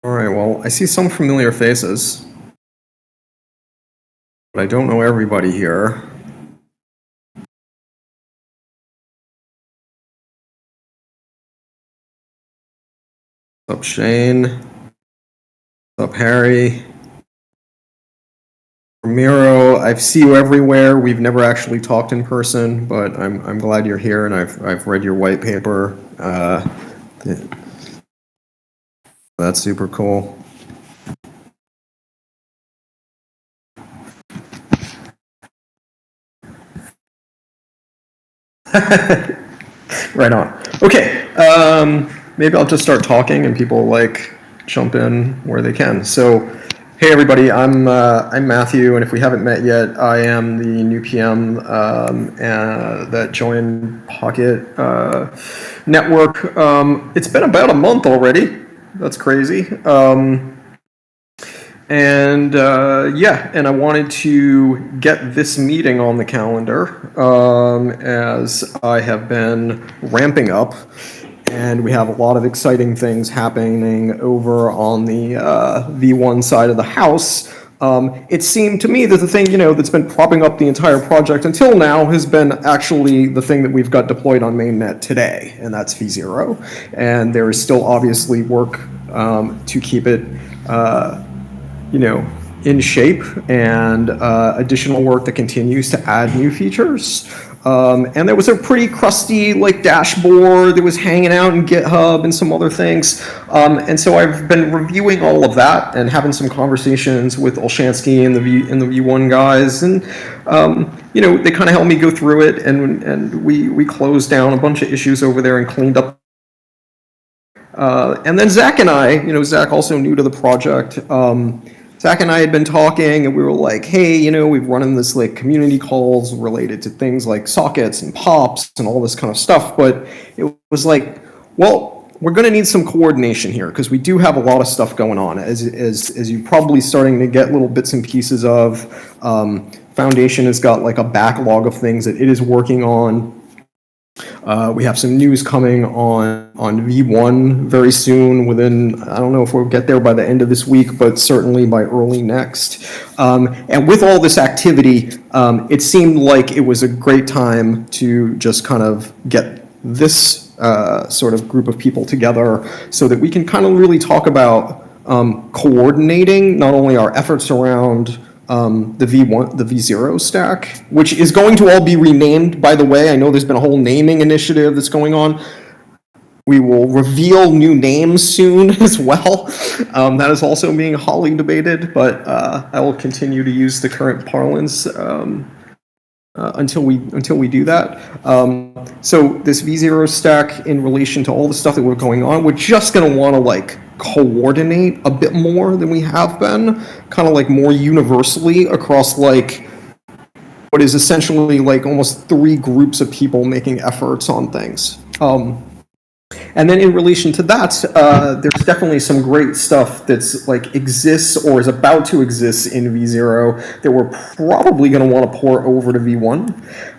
All right, well, I see some familiar faces, but I don't know everybody here. What's up, Shane? What's up, Harry? Ramiro, I see you everywhere. We've never actually talked in person, but I'm glad you're here, and I've read your white paper. That's super cool. Right on. Okay, maybe I'll just start talking, and people like jump in where they can. So, hey everybody, I'm Matthew, and if we haven't met yet, I am the new PM that joined POKT network. It's been about a month already. That's crazy. And I wanted to get this meeting on the calendar as I have been ramping up, and we have a lot of exciting things happening over on the V1 side of the house. It seemed to me that the thing, that's been propping up the entire project until now has been actually the thing that we've got deployed on mainnet today, and that's V0. And there is still obviously work to keep it in shape, and additional work that continues to add new features. And there was a pretty crusty dashboard that was hanging out in GitHub and some other things. And so I've been reviewing all of that and having some conversations with Olshansky and the V1 guys, and they kind of helped me go through it, and we closed down a bunch of issues over there and cleaned up. And then Zach and I, Zach also new to the project. Zach and I had been talking, and we were like, hey, we've run in this community calls related to things like sockets and pops and all this kind of stuff. But it was like, well, we're going to need some coordination here, because we do have a lot of stuff going on, as you're probably starting to get little bits and pieces of. Foundation has got a backlog of things that it is working on. We have some news coming on V1 very soon, I don't know if we'll get there by the end of this week, but certainly by early next. And with all this activity, it seemed like it was a great time to just kind of get this sort of group of people together so that we can kind of really talk about coordinating not only our efforts around the V0 stack, which is going to all be renamed, by the way. I know there's been a whole naming initiative that's going on. We will reveal new names soon as well. That is also being hotly debated, but I will continue to use the current parlance until we do that. So this V0 stack, in relation to all the stuff that we're going on, we're just going to want to coordinate a bit more than we have been, kind of more universally across what is essentially almost 3 groups of people making efforts on things. And then in relation to that, there's definitely some great stuff that's exists or is about to exist in V0 that we're probably going to want to port over to V1.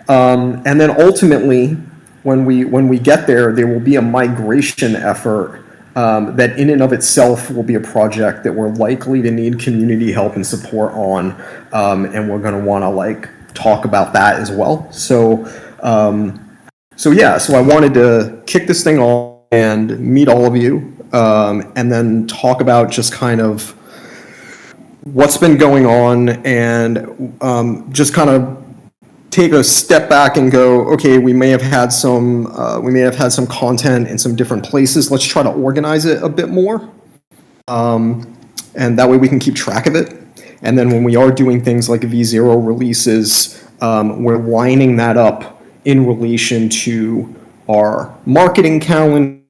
And then ultimately, when we get there, there will be a migration effort that in and of itself will be a project that we're likely to need community help and support on, and we're going to want to talk about that as well. So I wanted to kick this thing off and meet all of you, and then talk about just kind of what's been going on, and just kind of take a step back and go, okay, we may have had some content in some different places. Let's try to organize it a bit more, and that way we can keep track of it. And then when we are doing things like V0 releases, we're lining that up in relation to our marketing calendar,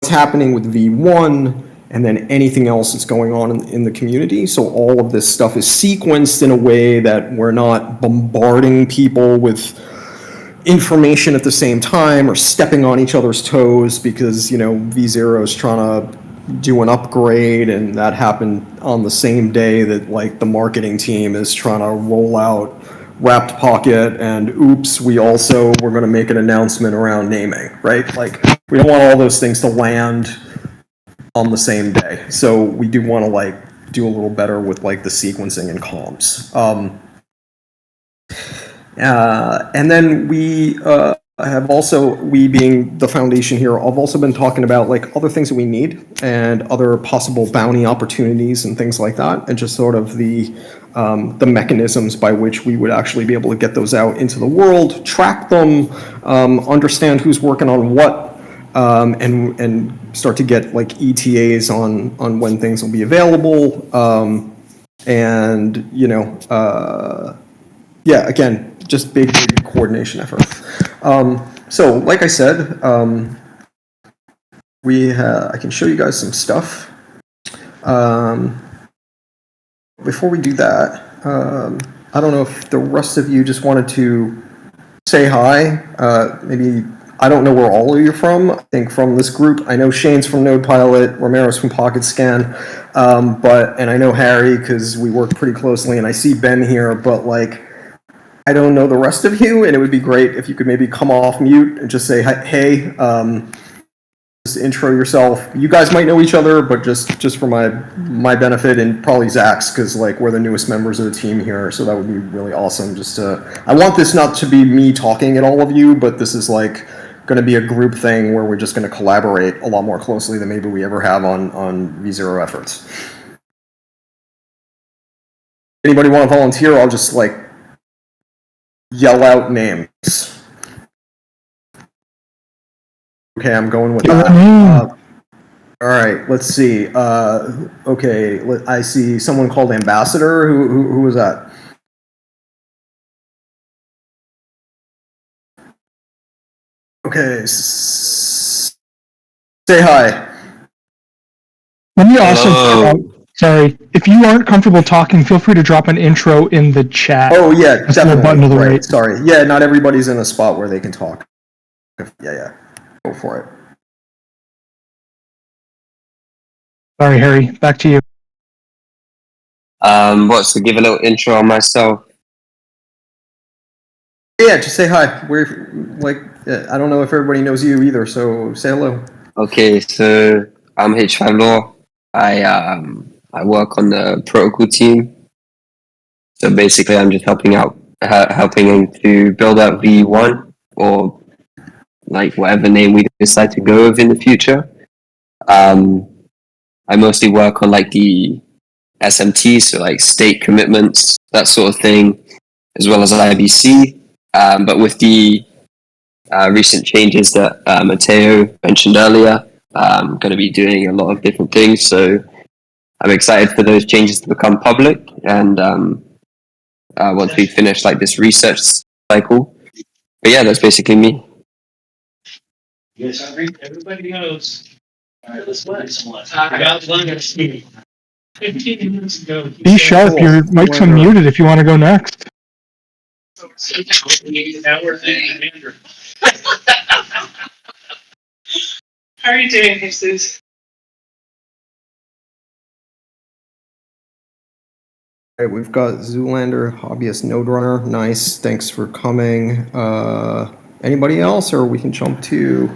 what's happening with V1, and then anything else that's going on in the community. So all of this stuff is sequenced in a way that we're not bombarding people with information at the same time or stepping on each other's toes, because V0 is trying to do an upgrade, and that happened on the same day that the marketing team is trying to roll out Wrapped Pocket, and oops, we're going to make an announcement around naming, right? We don't want all those things to land on the same day. So we do want to like do a little better with like the sequencing and comms. And then we have also, we being the foundation here, I've also been talking about like other things that we need and other possible bounty opportunities and things like that, and just sort of the mechanisms by which we would actually be able to get those out into the world, track them, understand who's working on what, and start to get like ETAs on when things will be available, and you know, yeah, again, just big coordination effort. So, like I said, I can show you guys some stuff. Before we do that, I don't know if the rest of you just wanted to say hi. Maybe, I don't know where all of you are from. I think from this group, I know Shane's from NodePilot, Romero's from PocketScan, and I know Harry because we work pretty closely, and I see Ben here, but like, I don't know the rest of you, and it would be great if you could maybe come off mute and just say, hey, just intro yourself. You guys might know each other, but just for my benefit, and probably Zach's, because like we're the newest members of the team here, so that would be really awesome. I want this not to be me talking at all of you, but this is like going to be a group thing where we're just going to collaborate a lot more closely than maybe we ever have on V0 efforts. Anybody want to volunteer? I'll just like yell out names. Okay, I'm going with that. All right, let's see. Okay, I see someone called Ambassador. Who was that? Okay, say hi. Let me also sorry, if you aren't comfortable talking, feel free to drop an intro in the chat. Oh yeah, definitely. Button to the right. Sorry. Yeah, not everybody's in a spot where they can talk. Yeah. Go for it. Sorry, Harry. Back to you. To give a little intro on myself? Yeah, just say hi. We're like, I don't know if everybody knows you either, so say hello. Okay, so I'm H5 Law. I work on the protocol team. So basically, I'm just helping to build out V1, or like whatever name we decide to go with in the future. I mostly work on like the SMT, so like state commitments, that sort of thing, as well as IBC. But with the recent changes that Matteo mentioned earlier, I'm going to be doing a lot of different things. So I'm excited for those changes to become public. And once we finish like this research cycle. But yeah, that's basically me. Yes, everybody knows. All right, let's let someone. I got one. 15 minutes ago. Be sharp. Your mic's unmuted if you want to go next. Now we're thinking Andrew. How are you doing, Jesus? All right, we've got Zoolander, hobbyist node runner. Nice, thanks for coming. Anybody else, or we can jump to?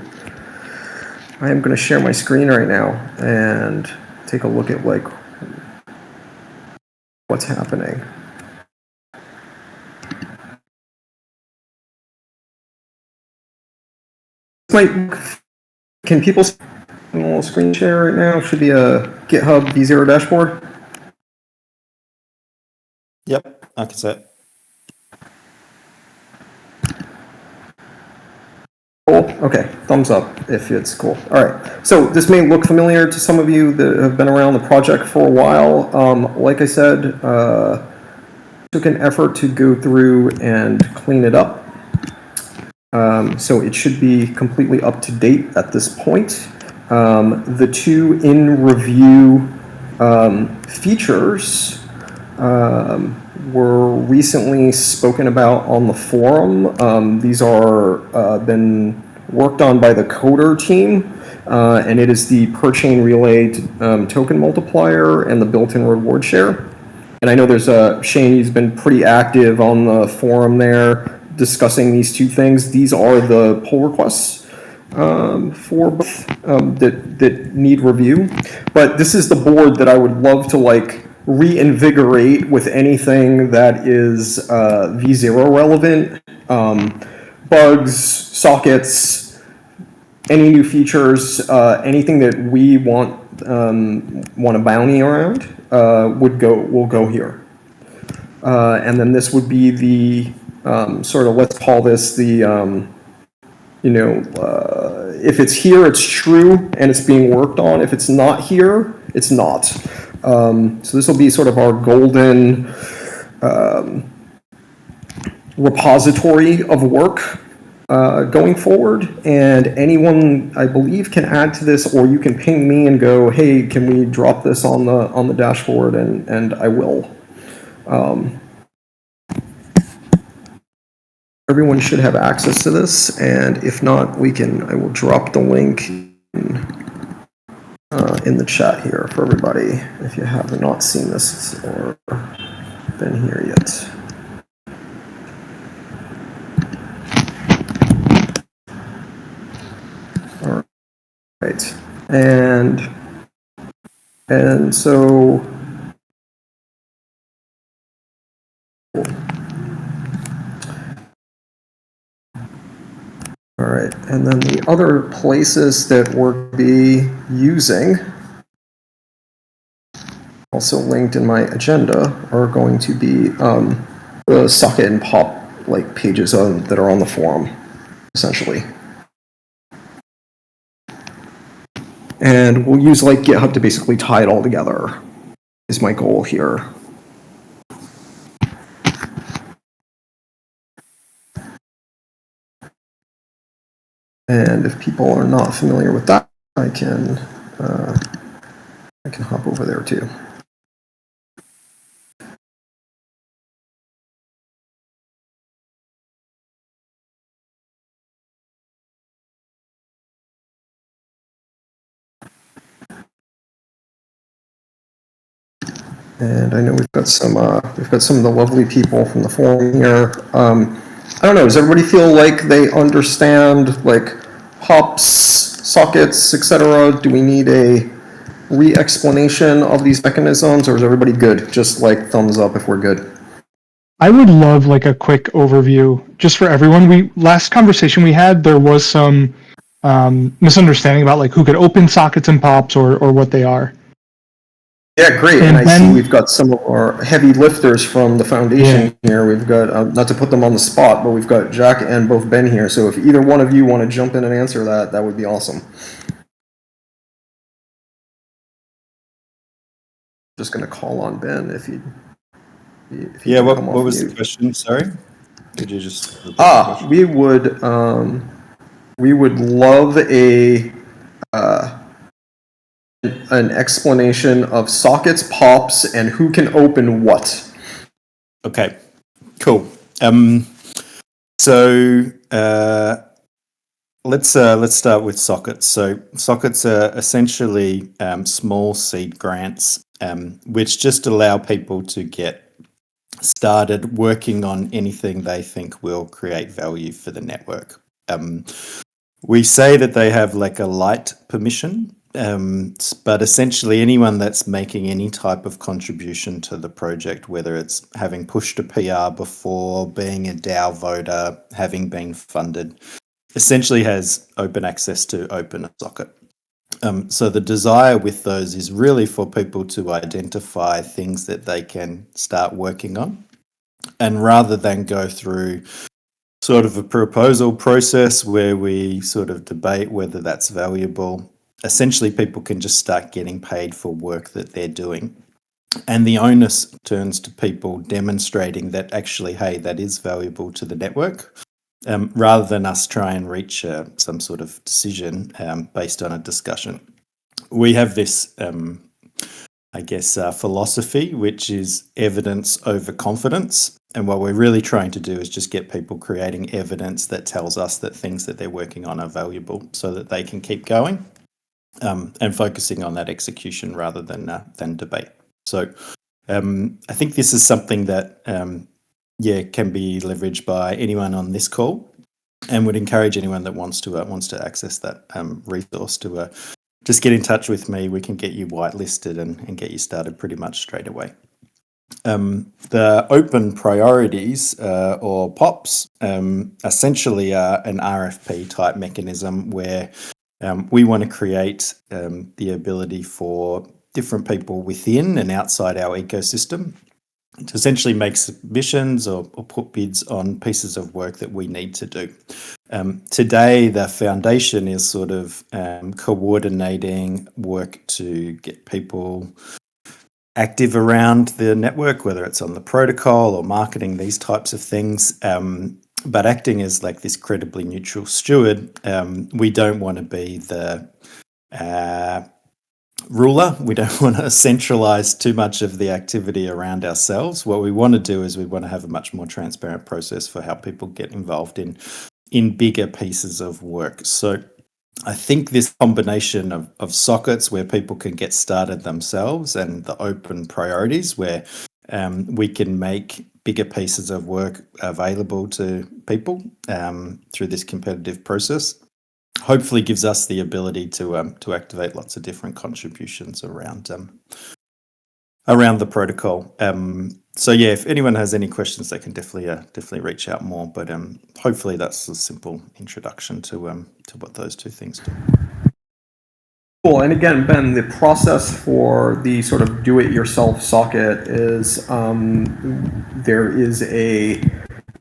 I am going to share my screen right now and take a look at like what's happening. Can people see a little screen share right now? Should be a GitHub V0 dashboard. Yep, I can see it. Cool. Okay, thumbs up if it's cool. All right. So this may look familiar to some of you that have been around the project for a while. Like I said, took an effort to go through and clean it up. So it should be completely up to date at this point. The two in review features were recently spoken about on the forum. These are been worked on by the coder team, and it is the per-chain relay token multiplier and the built-in reward share. And I know there's Shane, he's been pretty active on the forum there discussing these two things. These are the pull requests. for both that need review. But this is the board that I would love to like reinvigorate with anything that is V0 relevant, bugs, sockets, any new features, anything that we want a bounty around will go here. And then this would be the sort of, let's call this the if it's here, it's true and it's being worked on. If it's not here, it's not. So this will be sort of our golden repository of work going forward. And anyone, I believe, can add to this, or you can ping me and go, hey, can we drop this on the dashboard? And I will. Everyone should have access to this, and if not, I will drop the link in the chat here for everybody if you have not seen this or been here yet. All right, and so. All right, and then the other places that we're be using, also linked in my agenda, are going to be the socket and pop like pages that are on the forum, essentially. And we'll use like GitHub to basically tie it all together, is my goal here. And if people are not familiar with that, I can hop over there too. And I know we've got some of the lovely people from the forum here. I don't know. Does everybody feel like they understand like hops, sockets, etc.? Do we need a re-explanation of these mechanisms, or is everybody good? Just like thumbs up if we're good. I would love like a quick overview just for everyone. Last conversation we had, there was some misunderstanding about like who could open sockets and pops or what they are. Yeah, great. And I see we've got some of our heavy lifters from the foundation here. We've got, not to put them on the spot, but we've got Jack and both Ben here. So if either one of you want to jump in and answer that, that would be awesome. Just going to call on Ben if he yeah, what was the question? Sorry? Could you just... we would love an explanation of sockets, pops, and who can open what. Okay, cool. So let's start with sockets. So sockets are essentially small seed grants, which just allow people to get started working on anything they think will create value for the network. We say that they have like a light permission. But essentially anyone that's making any type of contribution to the project, whether it's having pushed a PR before, being a DAO voter, having been funded, essentially has open access to open a socket. So the desire with those is really for people to identify things that they can start working on. And rather than go through sort of a proposal process where we sort of debate whether that's valuable, essentially people can just start getting paid for work that they're doing. And the onus turns to people demonstrating that actually, hey, that is valuable to the network, rather than us try and reach some sort of decision based on a discussion. We have this, philosophy, which is evidence over confidence. And what we're really trying to do is just get people creating evidence that tells us that things that they're working on are valuable so that they can keep going. And focusing on that execution rather than debate. So I think this is something that can be leveraged by anyone on this call. and would encourage anyone that wants to access that resource to just get in touch with me. We can get you whitelisted and get you started pretty much straight away. The open priorities or POPs essentially are an RFP type mechanism where we want to create the ability for different people within and outside our ecosystem to essentially make submissions or put bids on pieces of work that we need to do. Today, the foundation is sort of coordinating work to get people active around the network, whether it's on the protocol or marketing, these types of things. But acting as like this credibly neutral steward, we don't want to be the ruler. We don't want to centralize too much of the activity around ourselves. What we want to do is we want to have a much more transparent process for how people get involved in bigger pieces of work. So I think this combination of sockets where people can get started themselves and the open priorities where we can make bigger pieces of work available to people through this competitive process hopefully gives us the ability to activate lots of different contributions around the protocol. So yeah, if anyone has any questions, they can definitely reach out more. But hopefully that's a simple introduction to what those two things do. Cool. And again, Ben, the process for the sort of do-it-yourself socket is there is a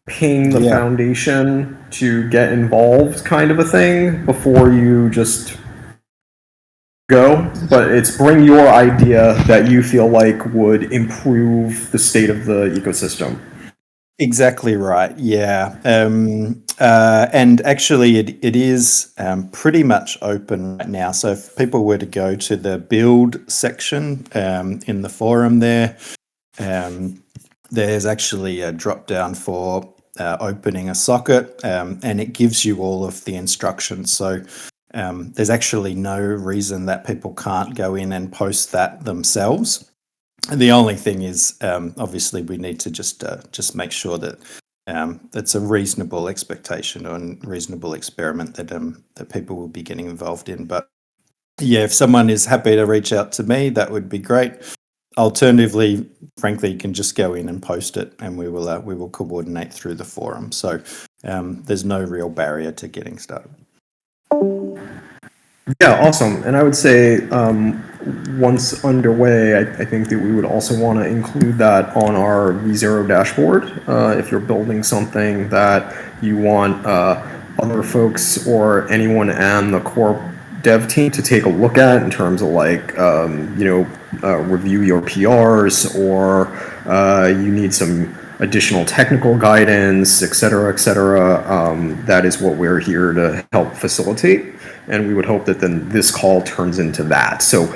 paying the foundation to get involved kind of a thing before you just go, but it's bring your idea that you feel like would improve the state of the ecosystem. Exactly right. Yeah. And actually it is pretty much open right now. So if people were to go to the build section in the forum there's actually a drop down for opening a socket and it gives you all of the instructions. So there's actually no reason that people can't go in and post that themselves. The only thing is, obviously, we need to just make sure that that's a reasonable expectation or a reasonable experiment that people will be getting involved in. But yeah, if someone is happy to reach out to me, that would be great. Alternatively, frankly, you can just go in and post it, and we will coordinate through the forum. So there's no real barrier to getting started. Yeah, awesome. And I would say once underway, I think that we would also want to include that on our V0 dashboard. If you're building something that you want other folks or anyone on the core dev team to take a look at in terms of like, review your PRs or you need some additional technical guidance, et cetera, that is what we're here to help facilitate. And we would hope that then this call turns into that. So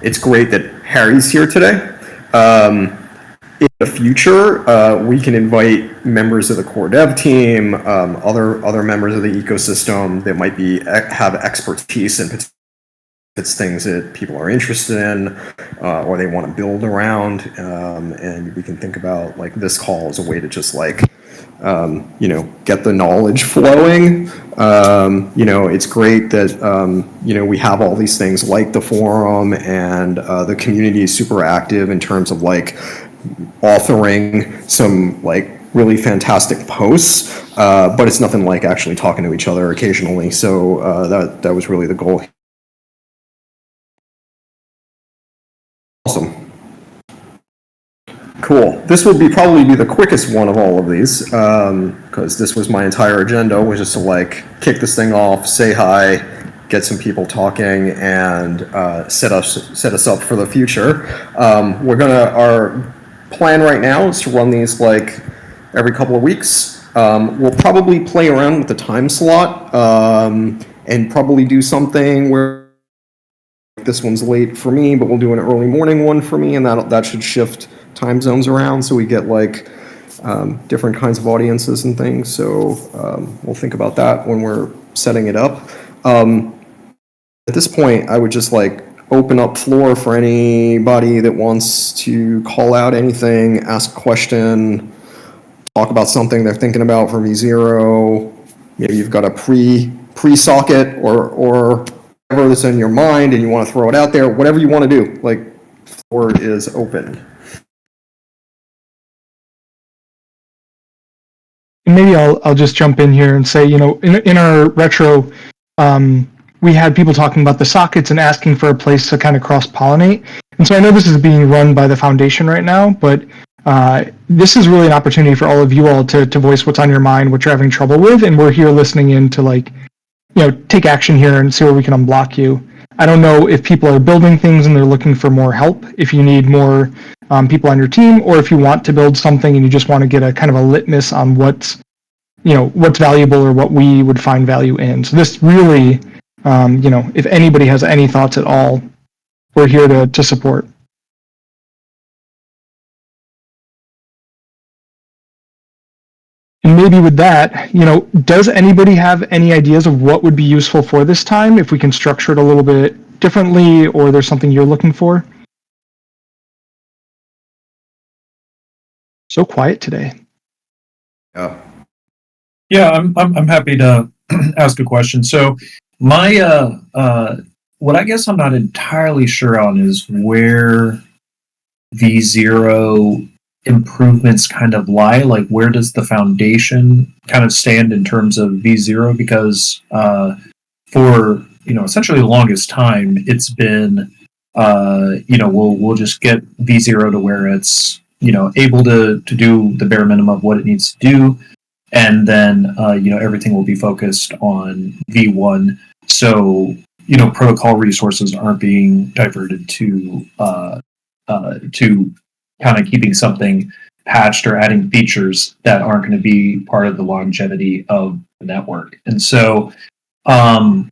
it's great that Harry's here today. In the future, we can invite members of the core dev team, other members of the ecosystem that might have expertise in it's things that people are interested in or they want to build around, and we can think about like this call as a way to just like get the knowledge flowing. It's great that we have all these things like the forum, and the community is super active in terms of like authoring some like really fantastic posts, but it's nothing like actually talking to each other occasionally. So that was really the goal. Awesome. Cool. This will probably be the quickest one of all of these, because this was my entire agenda, was just to like kick this thing off, say hi, get some people talking, and set us up for the future. Our plan right now is to run these like every couple of weeks. We'll probably play around with the time slot and probably do something where this one's late for me, but we'll do an early morning one for me, and that should shift time zones around so we get like different kinds of audiences and things. So we'll think about that when we're setting it up. At this point, I would just like open up floor for anybody that wants to call out anything, ask a question, talk about something they're thinking about for V0, you've got a pre-socket or whatever that's in your mind and you want to throw it out there, whatever you want to do, like, floor is open. Maybe I'll just jump in here and say, in our retro, we had people talking about the sockets and asking for a place to kind of cross-pollinate. And so I know this is being run by the foundation right now, but this is really an opportunity for all of you all to voice what's on your mind, what you're having trouble with, and we're here listening in to take action here and see where we can unblock you. I don't know if people are building things and they're looking for more help, if you need more people on your team, or if you want to build something and you just want to get a kind of a litmus on what's valuable or what we would find value in. So this really, if anybody has any thoughts at all, we're here to support. And maybe with that, does anybody have any ideas of what would be useful for this time, if we can structure it a little bit differently, or there's something you're looking for? So quiet today. Yeah, I'm happy to ask a question. So my what I guess I'm not entirely sure on is where V0 improvements kind of lie. Like, where does the foundation kind of stand in terms of V0? Because for essentially the longest time, it's been we'll just get V0 to where it's able to do the bare minimum of what it needs to do, and then everything will be focused on V1. So protocol resources aren't being diverted to kind of keeping something patched or adding features that aren't going to be part of the longevity of the network. And so I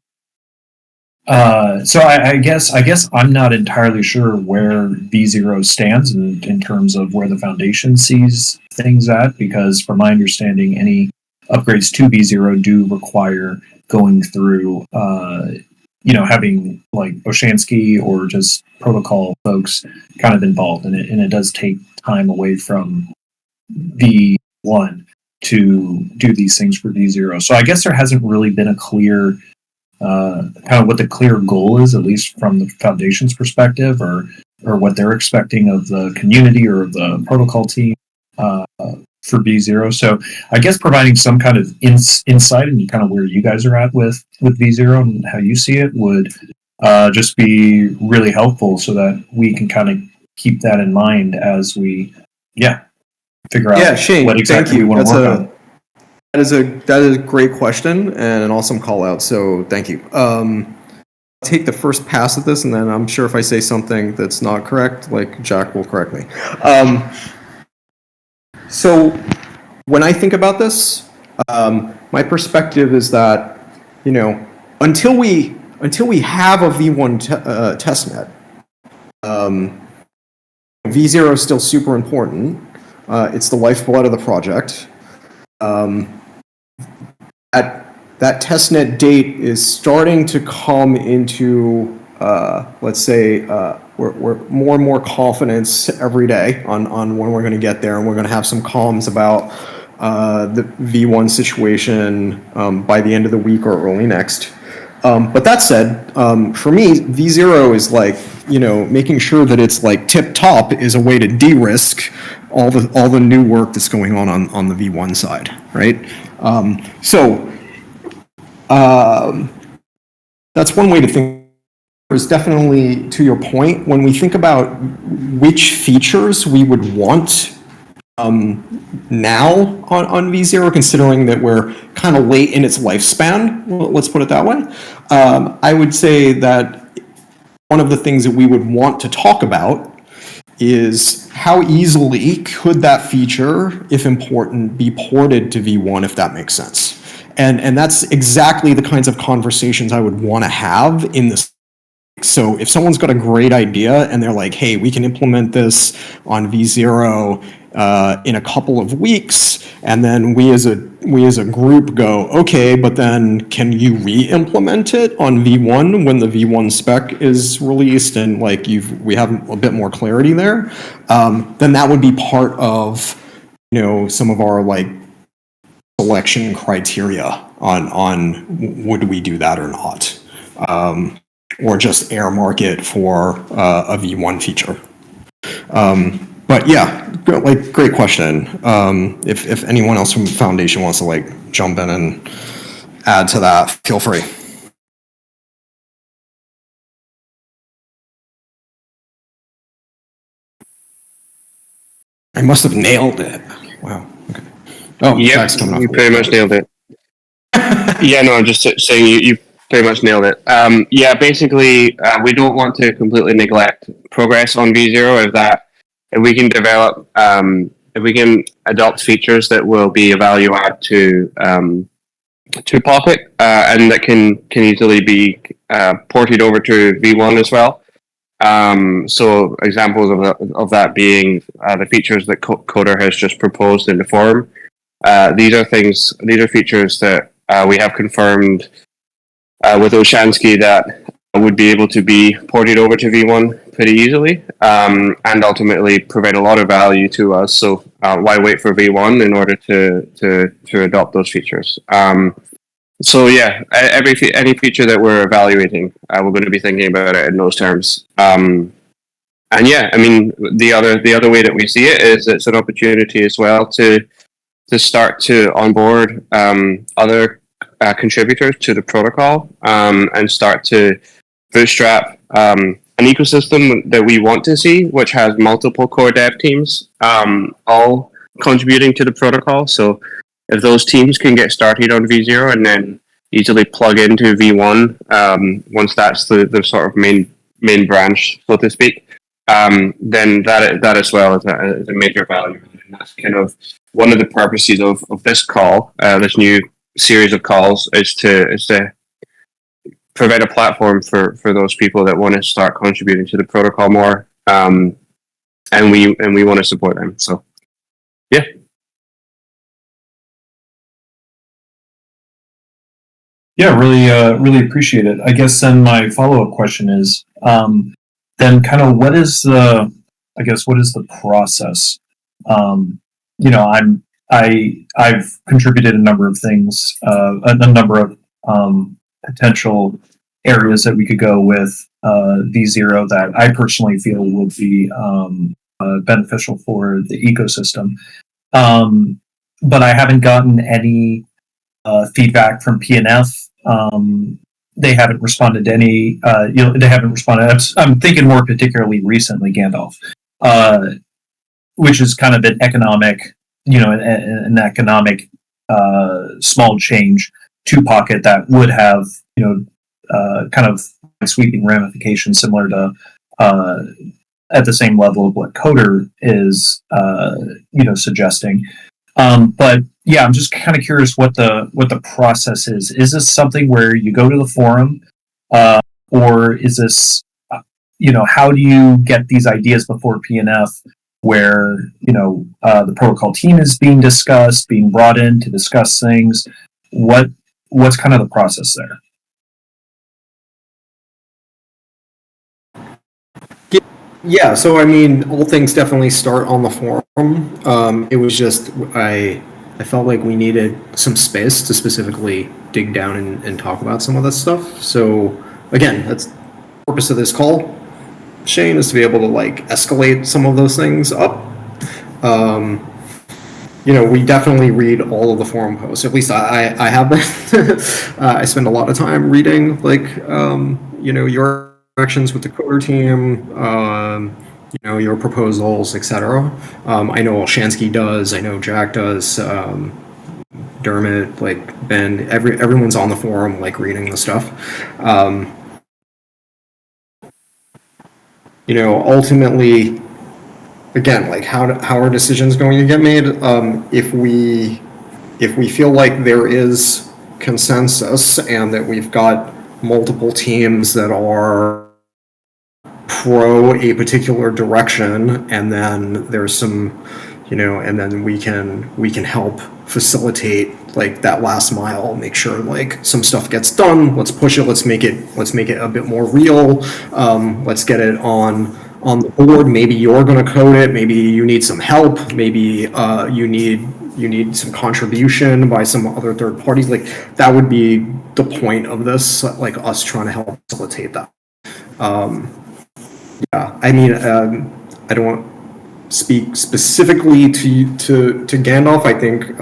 guess I'm not entirely sure where V0 stands in terms of where the foundation sees things at, because from my understanding, any upgrades to V0 do require going through, having like Oshansky or just protocol folks kind of involved in it, and it does take time away from V1 to do these things for V0. So I guess there hasn't really been a clear kind of what the clear goal is, at least from the foundation's perspective, or what they're expecting of the community or the protocol team for V0. So I guess providing some kind of insight into kind of where you guys are at with V0 and how you see it would just be really helpful, so that we can kind of keep that in mind as we figure out Shane, what exactly we want to work on. That is a great question and an awesome call out. So thank you. I'll take the first pass at this, and then I'm sure if I say something that's not correct, like, Jack will correct me. So when I think about this, my perspective is that until we have a V1 testnet, V0 is still super important. It's the lifeblood of the project. That testnet date is starting to come into, let's say, we're more and more confidence every day on when we're going to get there, and we're going to have some comms about the V1 situation by the end of the week or early next. But that said, for me, V0 is like, making sure that it's like tip top is a way to de-risk all the new work that's going on the V1 side, right? That's one way to think. There's definitely, to your point, when we think about which features we would want now on V0, considering that we're kind of late in its lifespan, let's put it that way, I would say that one of the things that we would want to talk about is how easily could that feature, if important, be ported to V1, if that makes sense. And that's exactly the kinds of conversations I would want to have in this. So if someone's got a great idea and they're like, hey, we can implement this on V0 in a couple of weeks, and then we as a group go, okay, but then can you re-implement it on V1 when the V1 spec is released and like we have a bit more clarity there, then that would be part of some of our like selection criteria on would we do that or not, or just air market for a V1 feature. But yeah, like great question. If anyone else from the foundation wants to like jump in and add to that, feel free. I must have nailed it. Wow. Okay. Oh, Yep, you pretty much nailed it. Yeah, no, I'm just saying you pretty much nailed it. Yeah, basically, we don't want to completely neglect progress on V0 if we can develop, if we can adopt features that will be a value add to POKT, and that can easily be ported over to V1 as well. So examples of that being the features that Coder has just proposed in the forum. These are features that we have confirmed with Olshansky that would be able to be ported over to V1 pretty easily, and ultimately provide a lot of value to us. So why wait for V1 in order to adopt those features? So yeah, any feature that we're evaluating, we're going to be thinking about it in those terms. And yeah, I mean, the other way that we see it is it's an opportunity as well to start to onboard other contributors to the protocol, and start to bootstrap an ecosystem that we want to see, which has multiple core dev teams all contributing to the protocol. So if those teams can get started on V0 and then easily plug into V1 once that's the sort of main branch, so to speak, then that as well is a major value. And that's kind of one of the purposes of this call, this new series of calls, is to provide a platform for those people that want to start contributing to the protocol more, and we want to support them. So yeah. Yeah, really appreciate it. I guess then my follow-up question is, then kind of what is the process? I've contributed a number of things, a number of potential areas that we could go with V0 that I personally feel will be beneficial for the ecosystem. But I haven't gotten any feedback from PNF. They haven't responded to any. They haven't responded. I'm thinking more particularly recently, Gandalf, which is kind of an economic, an economic small change to POKT that would have, kind of sweeping ramifications similar to at the same level of what Coder is, suggesting. But yeah, I'm just kind of curious what the process is. Is this something where you go to the forum, or is this, how do you get these ideas before PNF, where the protocol team is being brought in to discuss things? What's kind of the process there? Yeah, so I mean, all things definitely start on the forum. It was just I felt like we needed some space to specifically dig down and talk about some of this stuff. So again, that's the purpose of this call, Shane, is to be able to like escalate some of those things up. We definitely read all of the forum posts. At least I have been. I spend a lot of time reading your interactions with the Coder team, your proposals, etc. I know Olshansky does. I know Jack does. Dermot, Ben, everyone's on the forum, reading the stuff. Ultimately, again, how are decisions going to get made? If we feel like there is consensus and that we've got multiple teams that are pro a particular direction, and then there's some, and then we can help facilitate that last mile, make sure some stuff gets done. Let's push it. Let's make it a bit more real. Let's get it on the board. Maybe you're going to code it. Maybe you need some help. Maybe you need you need some contribution by some other third parties, like that would be the point of this, like us trying to help facilitate that. Yeah, I mean, I don't want to speak specifically to Gandalf. I think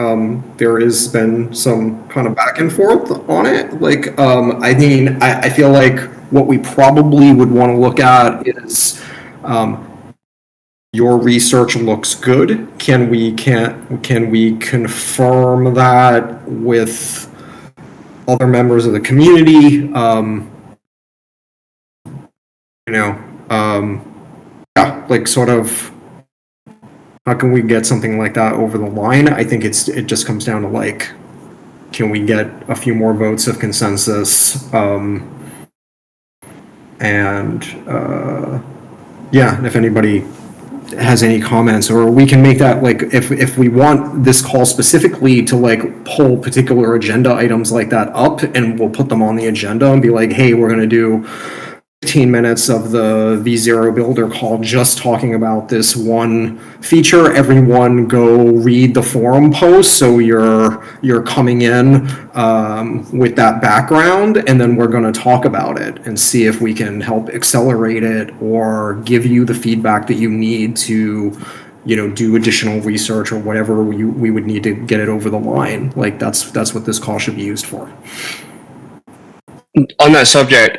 there has been some kind of back and forth on it. Like, I mean, I feel like what we probably would want to look at is your research looks good. Can we confirm that with other members of the community? Yeah, like sort of, how can we get something like that over the line? I think it just comes down to like, can we get a few more votes of consensus? Yeah, if anybody has any comments, or we can make that like, if we want this call specifically to like pull particular agenda items like that up, and we'll put them on the agenda and be like, hey, we're going to do 15 minutes of the V0 Builder call just talking about this one feature. Everyone go read the forum post, so you're coming in with that background, and then we're going to talk about it and see if we can help accelerate it or give you the feedback that you need to, you know, do additional research or whatever we would need to get it over the line. Like that's what this call should be used for. On that subject,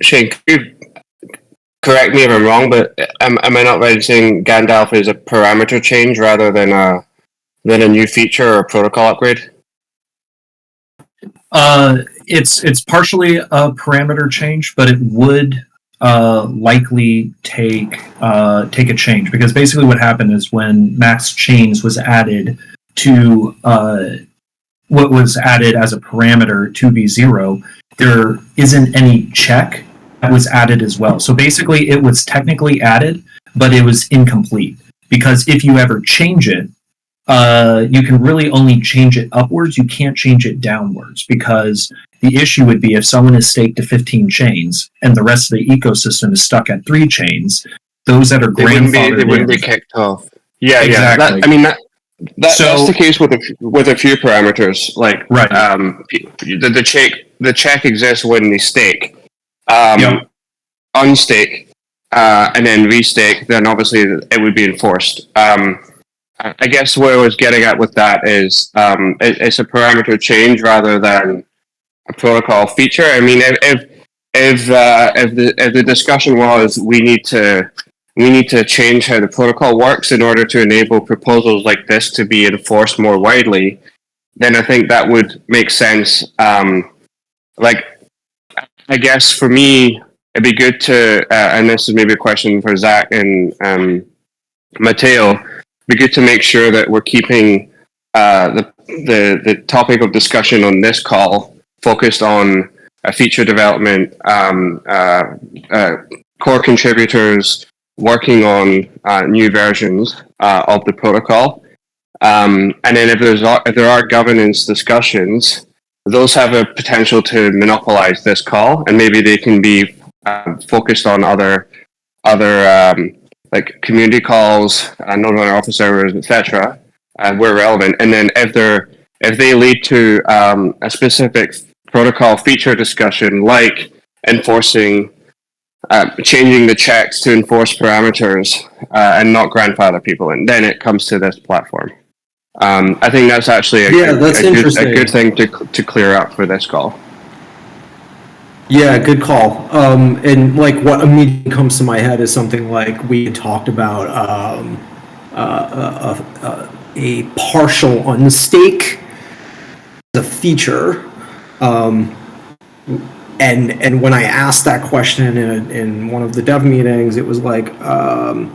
Shane, could you correct me if I'm wrong, but am I not right in saying Gandalf is a parameter change rather than a new feature or protocol upgrade? It's partially a parameter change, but it would likely take a change, because basically what happened is when max chains was added to what was added as a parameter to V0, there isn't any check that was added as well. So basically it was technically added, but it was incomplete, because if you ever change it, you can really only change it upwards. You can't change it downwards, because the issue would be if someone is staked to 15 chains and the rest of the ecosystem is stuck at 3 chains, those that are grandfathered they wouldn't be kicked off. Yeah, exactly. That's the case with a few parameters. Like, right. The check exists when they stake, Yep. unstake, and then restake. Then obviously it would be enforced. I guess where I was getting at with that is it's a parameter change rather than a protocol feature. I mean, if the discussion was we need to change how the protocol works in order to enable proposals like this to be enforced more widely, then I think that would make sense. Like, I guess for me, it'd be good to, and this is maybe a question for Zach and Matteo, it'd be good to make sure that we're keeping the topic of discussion on this call focused on feature development, core contributors working on new versions of the protocol, and then if there are governance discussions, those have a potential to monopolize this call, and maybe they can be focused on other like community calls, node owner office hours, etc. Where relevant, and then if they lead to a specific protocol feature discussion, like enforcing, changing the checks to enforce parameters and not grandfather people in, then it comes to this platform. I think that's actually a good thing to clear up for this call. Yeah, good call. And like what immediately comes to my head is something like we had talked about a partial unstake, the feature. And when I asked that question in one of the dev meetings, it was like,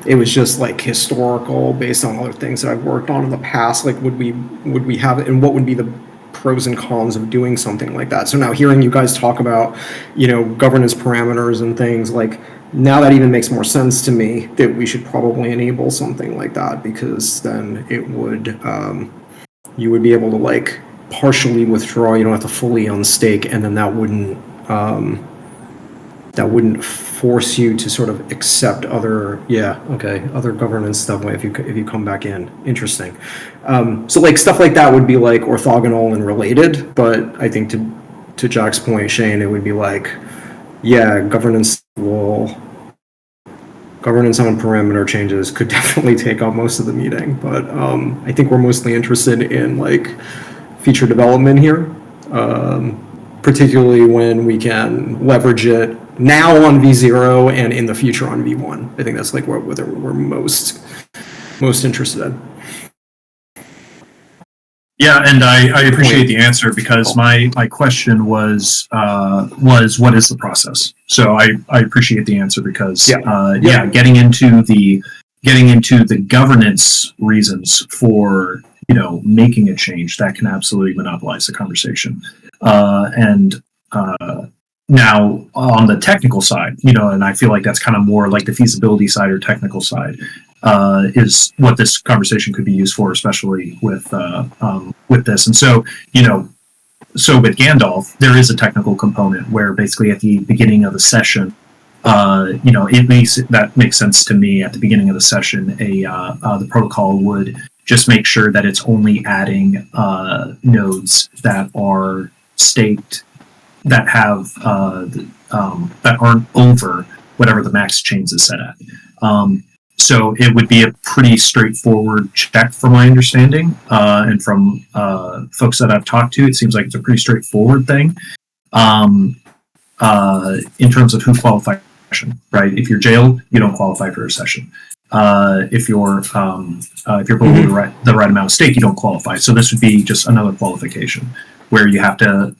it was just like historical based on other things that I've worked on in the past. Like, would we have it, and what would be the pros and cons of doing something like that? So now hearing you guys talk about, you know, governance parameters and things, like now that even makes more sense to me that we should probably enable something like that, because then it would, you would be able to like partially withdraw, you don't have to fully unstake, and then that wouldn't, that wouldn't force you to sort of accept other governance stuff if you come back in. Interesting. So like stuff like that would be like orthogonal and related, but I think to Jack's point, Shane, it would be like, yeah, governance on parameter changes could definitely take up most of the meeting, but I think we're mostly interested in like feature development here, particularly when we can leverage it now on V0 and in the future on V1. I think that's like what we're most interested in. Yeah, and I appreciate the answer, because my question was what is the process? So I appreciate the answer, because getting into the governance reasons for making a change, that can absolutely monopolize the conversation. Now on the technical side, and I feel like that's kind of more like the feasibility side or technical side, is what this conversation could be used for, especially with this. And so, so with Gandalf, there is a technical component where basically at the beginning of the session, at least that makes sense to me. At the beginning of the session, the protocol would just make sure that it's only adding nodes that are staked, that have that aren't over whatever the max chains is set at. So it would be a pretty straightforward check, from my understanding, and from folks that I've talked to. It seems like it's a pretty straightforward thing in terms of who qualifies for a session, right? If you're jailed, you don't qualify for a session. If you're below the right amount of stake, you don't qualify. So this would be just another qualification where you have to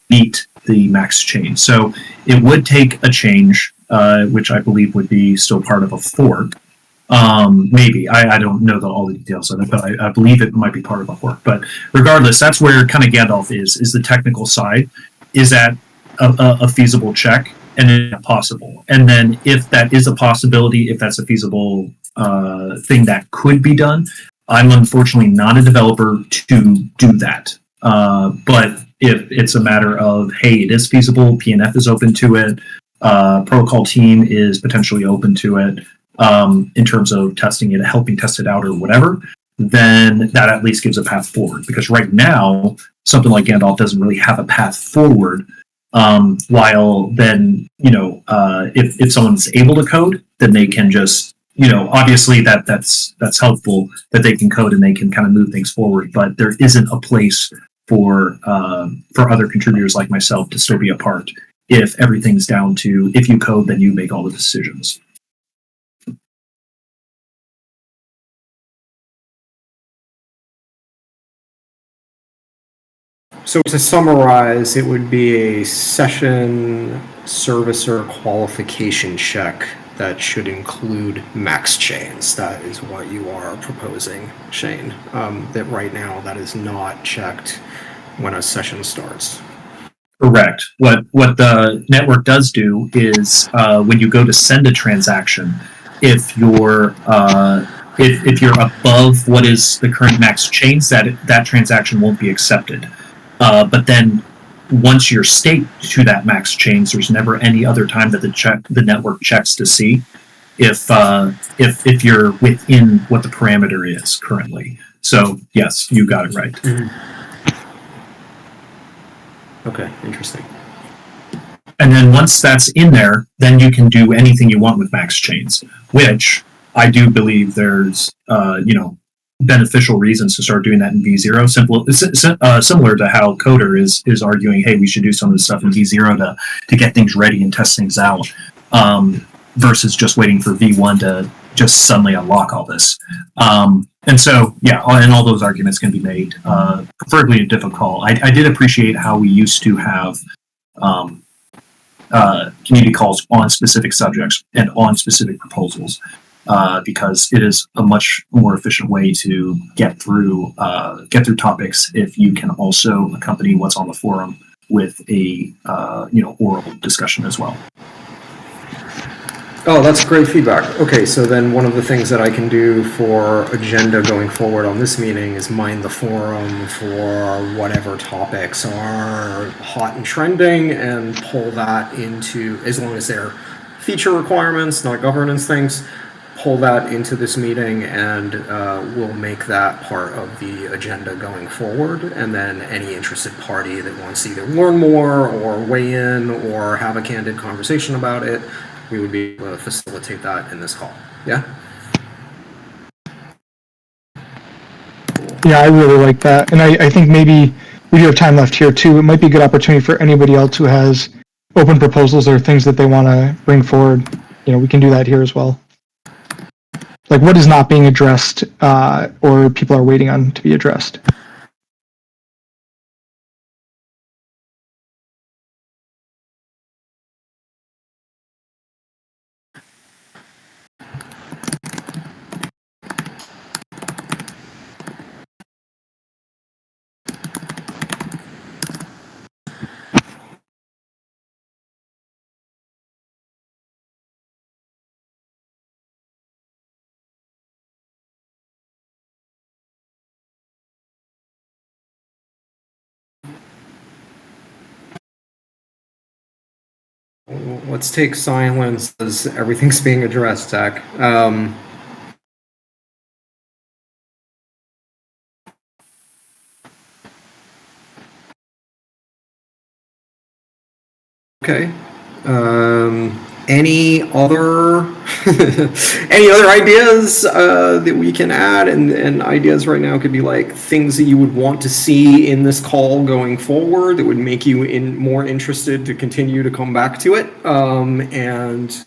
meet the max chain. So it would take a change, which I believe would be still part of a fork. Maybe. I don't know all the details of it, but I believe it might be part of a fork. But regardless, that's where kind of Gandalf is the technical side. Is that a feasible check? And is it possible? And then if that is a possibility, if that's a feasible thing that could be done, I'm unfortunately not a developer to do that. But if it's a matter of, hey, it is feasible, PNF is open to it, protocol team is potentially open to it, in terms of testing it, helping test it out or whatever, then that at least gives a path forward. Because right now, something like Gandalf doesn't really have a path forward, while then, if someone's able to code, then they can just, obviously that's helpful that they can code and they can kind of move things forward, but there isn't a place for other contributors like myself to still be a part if everything's down to, if you code, then you make all the decisions. So to summarize, it would be a session servicer qualification check that should include max chains. That is what you are proposing, Shane. That right now that is not checked when a session starts. Correct. What the network does do is when you go to send a transaction, if you're above what is the current max chains, that transaction won't be accepted. But then once you're staked to that max chains, there's never any other time that the network checks to see if you're within what the parameter is currently. So yes, you got it right. Mm-hmm. Okay, interesting. And then once that's in there, then you can do anything you want with max chains, which I do believe there's beneficial reasons to start doing that in V0. Similar to how Coder is arguing, hey, we should do some of this stuff in V0 to get things ready and test things out, versus just waiting for V1 to just suddenly unlock all this. And so, yeah, and all those arguments can be made, preferably difficult. I did appreciate how we used to have community calls on specific subjects and on specific proposals, because it is a much more efficient way to get through topics if you can also accompany what's on the forum with a oral discussion as well. Oh, that's great feedback. Okay, so then one of the things that I can do for agenda going forward on this meeting is mine the forum for whatever topics are hot and trending and pull that into, as long as they're feature requirements, not governance things, pull that into this meeting and we'll make that part of the agenda going forward. And then any interested party that wants to either learn more or weigh in or have a candid conversation about it, we would be able to facilitate that in this call. Yeah? Yeah, I really like that. And I think maybe we do have time left here too. It might be a good opportunity for anybody else who has open proposals or things that they want to bring forward. We can do that here as well. Like what is not being addressed or people are waiting on to be addressed. Let's take silence as everything's being addressed, Zach. Okay. Any other any other ideas that we can add? And ideas right now could be like things that you would want to see in this call going forward that would make you more interested to continue to come back to it. And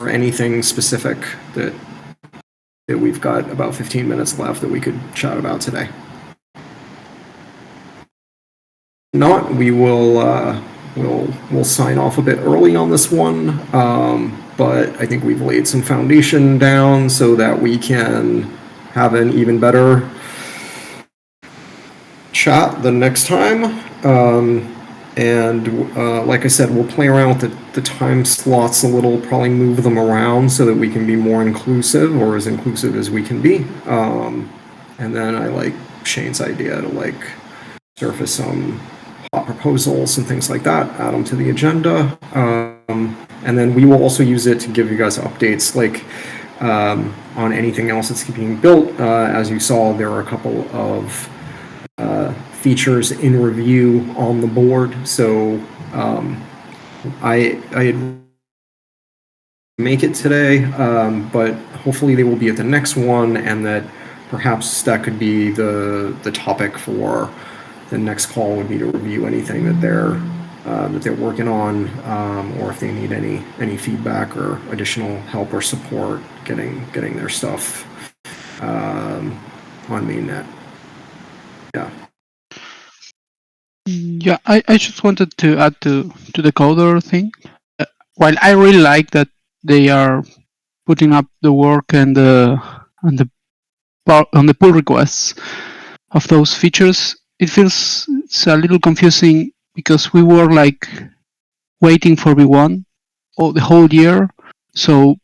or anything specific that we've got about 15 minutes left that we could chat about today. If not, we will we'll sign off a bit early on this one, but I think we've laid some foundation down so that we can have an even better chat the next time. And like I said, we'll play around with the time slots a little, probably move them around so that we can be more inclusive or as inclusive as we can be. And then I like Shane's idea to like surface some hot proposals and things like that, add them to the agenda. And then we will also use it to give you guys updates like on anything else that's being built. As you saw, there are a couple of features in review on the board. So I make it today, but hopefully they will be at the next one, and that perhaps that could be the topic for the next call would be to review anything that they're working on, or if they need any feedback or additional help or support getting their stuff on mainnet. Yeah. Yeah, I just wanted to add to the coder thing. While I really like that they are putting up the work and the pull requests of those features, it's a little confusing because we were like waiting for V1 the whole year, so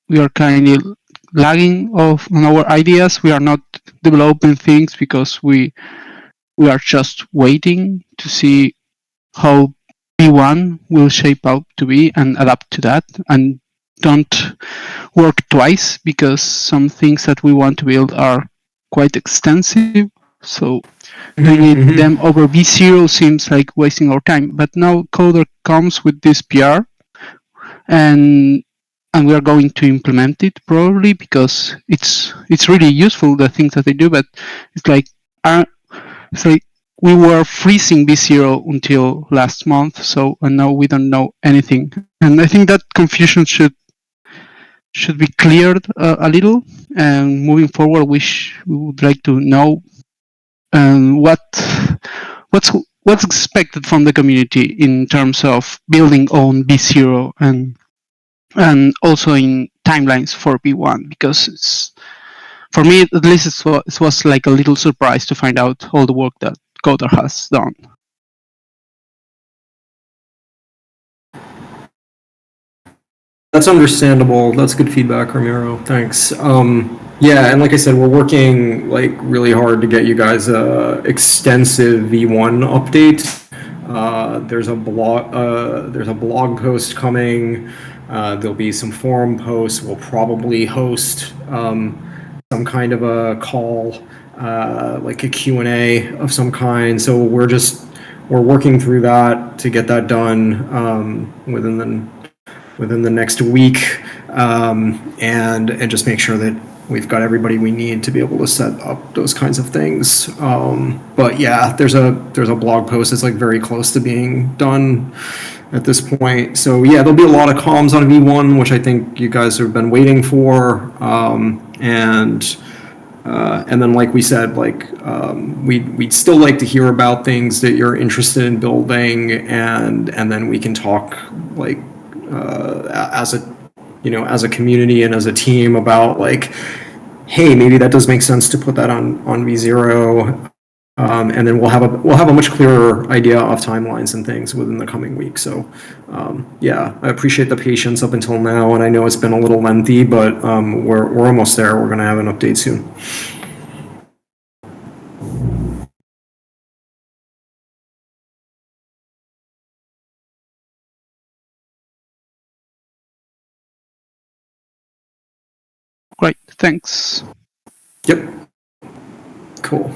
we are kind of lagging on our ideas. We are not developing things because we are just waiting to see how V1 will shape out to be and adapt to that, and don't work twice because some things that we want to build are quite extensive. So doing them over V0 seems like wasting our time. But now Coder comes with this PR, and we are going to implement it probably because it's really useful, the things that they do. But it's like we were freezing V0 until last month, and now we don't know anything. And I think that confusion should be cleared a little. And moving forward, we would like to know what's expected from the community in terms of building on V0 and also in timelines for V1, because for me at least it was like a little surprise to find out all the work that Coder has done. That's understandable. That's good feedback, Ramiro. Thanks. Yeah, and like I said, we're working like really hard to get you guys a extensive V1 update. There's a blog post coming. There'll be some forum posts. We'll probably host some kind of a call, like a Q&A of some kind. So we're working through that to get that done within the next week, and just make sure that we've got everybody we need to be able to set up those kinds of things. But yeah, there's a blog post that's like very close to being done at this point. So yeah, there'll be a lot of comms on V1, which I think you guys have been waiting for. And then, like we said, like we'd still like to hear about things that you're interested in building, and then we can talk like as a community and as a team about like, hey, maybe that does make sense to put that on V0, and then we'll have a much clearer idea of timelines and things within the coming week. So yeah, I appreciate the patience up until now, and I know it's been a little lengthy, but we're almost there. We're going to have an update soon. Great, thanks. Yep. Cool.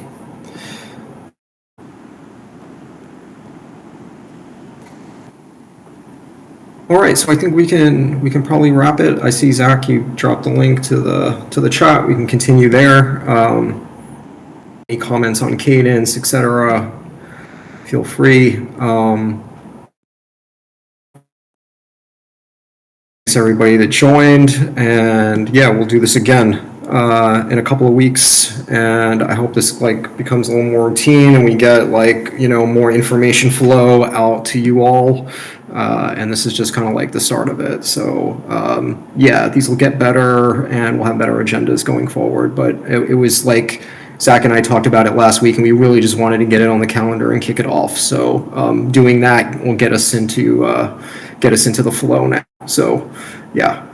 All right, so I think we can probably wrap it. I see Zach, you dropped the link to the chat. We can continue there. Any comments on cadence, etc. Feel free. Thanks everybody that joined, and yeah, we'll do this again in a couple of weeks, and I hope this like becomes a little more routine and we get like more information flow out to you all, and this is just kind of like the start of it. So yeah, these will get better and we'll have better agendas going forward, but it was like Zach and I talked about it last week, and we really just wanted to get it on the calendar and kick it off. So doing that will get us into the flow now. So yeah,